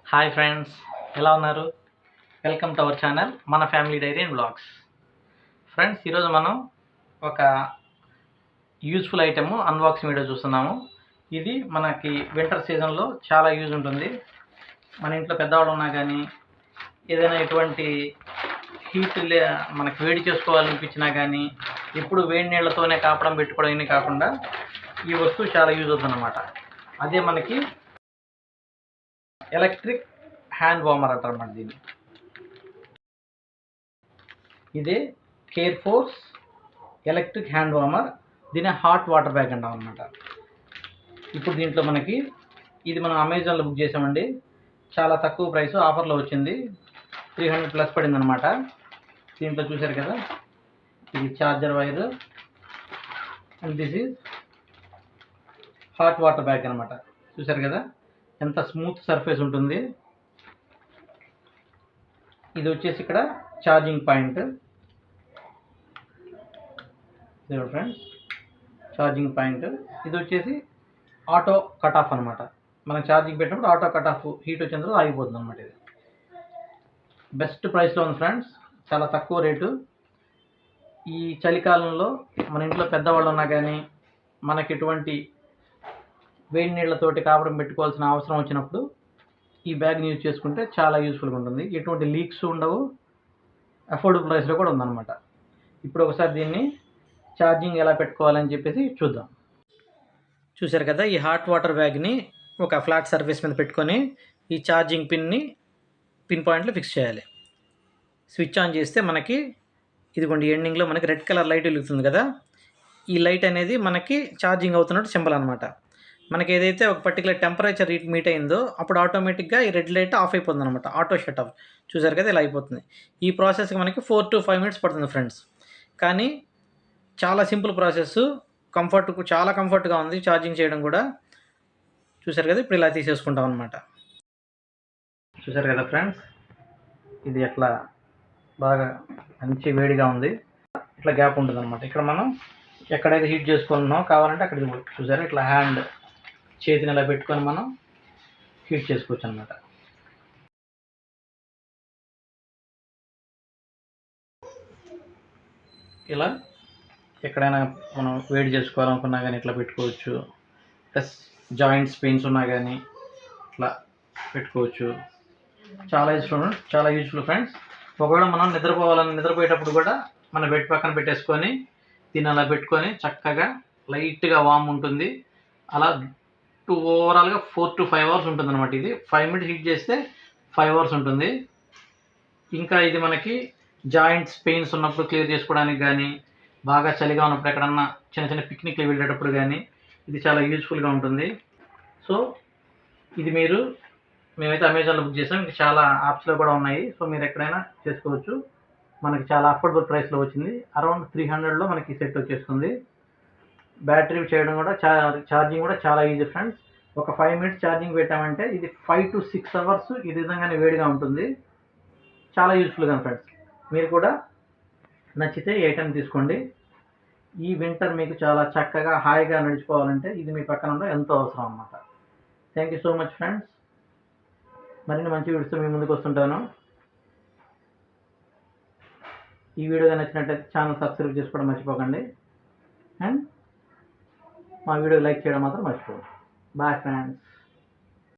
Hi friends, ఎలా ఉన్నారు? Welcome to our channel మన family diary and blogs. Friends, ఈరోజు మనం ఒక యూజ్ఫుల్ ఐటెము అన్బాక్సింగ్ వీడియో చూస్తున్నాము. ఇది మనకి వింటర్ సీజన్లో చాలా యూజ్ ఉంటుంది. మన ఇంట్లో పెద్దవాళ్ళు ఉన్నా కానీ ఏదైనా ఎటువంటి హీట్ మనకి వేడి చేసుకోవాలనిపించినా కానీ ఎప్పుడు వేడి నీళ్ళతోనే కాపడం పెట్టుకోవడం ఇన్ని కాకుండా ఈ వస్తువు చాలా యూజ్ అవుతుంది అన్నమాట. అదే మనకి ఎలక్ట్రిక్ హ్యాండ్ వార్మర్ అంటారన్నమాట. దీన్ని ఇదే care force electric hand warmer. దీని హాట్ వాటర్ బ్యాగ్ అంటాం అనమాట. ఇప్పుడు దీంట్లో మనకి ఇది మనం అమెజాన్లో బుక్ చేసామండి. చాలా తక్కువ ప్రైస్, ఆఫర్లో వచ్చింది. 300+ పడింది అనమాట. దీంట్లో చూసారు కదా, ఇది charger wire and this is hot water bag అనమాట. చూసారు కదా ఎంత స్మూత్ సర్ఫేస్ ఉంటుంది. ఇది వచ్చేసి ఇక్కడ charging point. Friends, charging point. ఇది వచ్చేసి ఆటో కట్ ఆఫ్ అనమాట. మనం ఛార్జింగ్ పెట్టినప్పుడు ఆటో కట్ ఆఫ్, హీట్ వచ్చిన తర్వాత ఆగిపోతుంది అనమాట. ఇది బెస్ట్ ప్రైస్లో ఉంది ఫ్రెండ్స్, చాలా తక్కువ రేటు. ఈ చలికాలంలో మన ఇంట్లో పెద్దవాళ్ళు ఉన్నా కానీ మనకి ఎటువంటి వేడి నీళ్ళతోటి కాపడం పెట్టుకోవాల్సిన అవసరం వచ్చినప్పుడు ఈ బ్యాగ్ని యూజ్ చేసుకుంటే చాలా యూస్ఫుల్గా ఉంటుంది. ఎటువంటి లీక్స్ ఉండవు, అఫోర్డబుల్ ప్రైస్లో కూడా ఉందన్నమాట. ఇప్పుడు ఒకసారి దీన్ని ఛార్జింగ్ ఎలా పెట్టుకోవాలని చెప్పేసి చూద్దాం. చూసారు కదా, ఈ హాట్ వాటర్ బ్యాగ్ని ఒక ఫ్లాట్ సర్ఫేస్ మీద పెట్టుకొని ఈ ఛార్జింగ్ పిన్ పాయింట్లో ఫిక్స్ చేయాలి. స్విచ్ ఆన్ చేస్తే మనకి ఇదిగోండి ఎండింగ్లో మనకి రెడ్ కలర్ లైట్ వెలుగుతుంది కదా. ఈ లైట్ అనేది మనకి ఛార్జింగ్ అవుతున్నట్టు సింబల్ అనమాట. మనకి ఏదైతే ఒక పర్టికులర్ టెంపరేచర్ మీట్ అయిందో అప్పుడు ఆటోమేటిక్గా ఈ రెడ్ లైట్ ఆఫ్ అయిపోతుంది అనమాట. Auto shut off. చూసారు కదా, ఇలా అయిపోతుంది. ఈ ప్రాసెస్కి మనకి 4 to 5 minutes పడుతుంది ఫ్రెండ్స్. కానీ చాలా సింపుల్ ప్రాసెస్, చాలా కంఫర్ట్గా ఉంది ఛార్జింగ్ చేయడం కూడా. చూసారు కదా, ఇప్పుడు ఇలా తీసేసుకుంటాం అనమాట. చూసారు కదా ఫ్రెండ్స్, ఇది ఎట్లా బాగా మంచి వేడిగా ఉంది. ఇట్లా గ్యాప్ ఉంటుంది అనమాట. ఇక్కడ మనం ఎక్కడైతే హీట్ చేసుకుంటున్నామో కావాలంటే అక్కడ చూసారు, ఇట్లా చేతిని ఇలా పెట్టుకొని మనం హీట్ చేసుకోవచ్చు అనమాట. ఇలా ఎక్కడైనా మనం వేడి చేసుకోవాలనుకున్నా కానీ ఇట్లా పెట్టుకోవచ్చు. ప్లస్ జాయింట్స్ పెయిన్స్ ఉన్నా కానీ ఇట్లా పెట్టుకోవచ్చు. చాలా యూజ్ఫుల్ ఫ్రెండ్స్. ఒకవేళ మనం నిద్రపోయేటప్పుడు కూడా మన బెడ్ పక్కన పెట్టేసుకొని దీన్ని అలా పెట్టుకొని చక్కగా లైట్గా వామ్ ఉంటుంది. అలా ఓవరాల్గా 4 to 5 hours ఉంటుంది అనమాట. ఇది 5 minutes హీట్ చేస్తే 5 hours ఉంటుంది. ఇంకా ఇది మనకి జాయింట్స్ పెయిన్స్ ఉన్నప్పుడు క్లియర్ చేసుకోవడానికి కానీ, బాగా చలిగా ఉన్నప్పుడు ఎక్కడన్నా చిన్న పిక్నిక్లు వెళ్ళేటప్పుడు కానీ ఇది చాలా యూజ్ఫుల్గా ఉంటుంది. సో ఇది మేమైతే అమెజాన్లో బుక్ చేసాం. ఇంకా చాలా యాప్స్లో కూడా ఉన్నాయి. సో మీరు ఎక్కడైనా చేసుకోవచ్చు. మనకి చాలా అఫోర్డబుల్ ప్రైస్లో వచ్చింది. అరౌండ్ 300లో మనకి సెట్ వచ్చేస్తుంది. బ్యాటరీ చేయడం కూడా ఛార్జింగ్ కూడా చాలా ఈజీ ఫ్రెండ్స్. ఒక 5 minutes ఛార్జింగ్ పెట్టామంటే ఇది 5 to 6 hours ఈ విధంగానే వేడిగా ఉంటుంది. చాలా యూజ్ఫుల్గా ఫ్రెండ్స్. మీరు కూడా నచ్చితే ఈ ఐటెం తీసుకోండి. ఈ వింటర్ మీకు చాలా చక్కగా హాయిగా నడిచిపోవాలంటే ఇది మీ పక్కన ఉండడం ఎంతో అవసరం అన్నమాట. Thank you so much friends. మరిన్ని మంచి వీడియోస్తో మీ ముందుకు వస్తుంటాను. ఈ వీడియో నచ్చినట్లయితే ఛానల్ సబ్స్క్రైబ్ చేసుకోవడం మర్చిపోకండి. అండ్ మా వీడియో లైక్ చేయడం మాత్రం మర్చిపోకండి. Bye friends.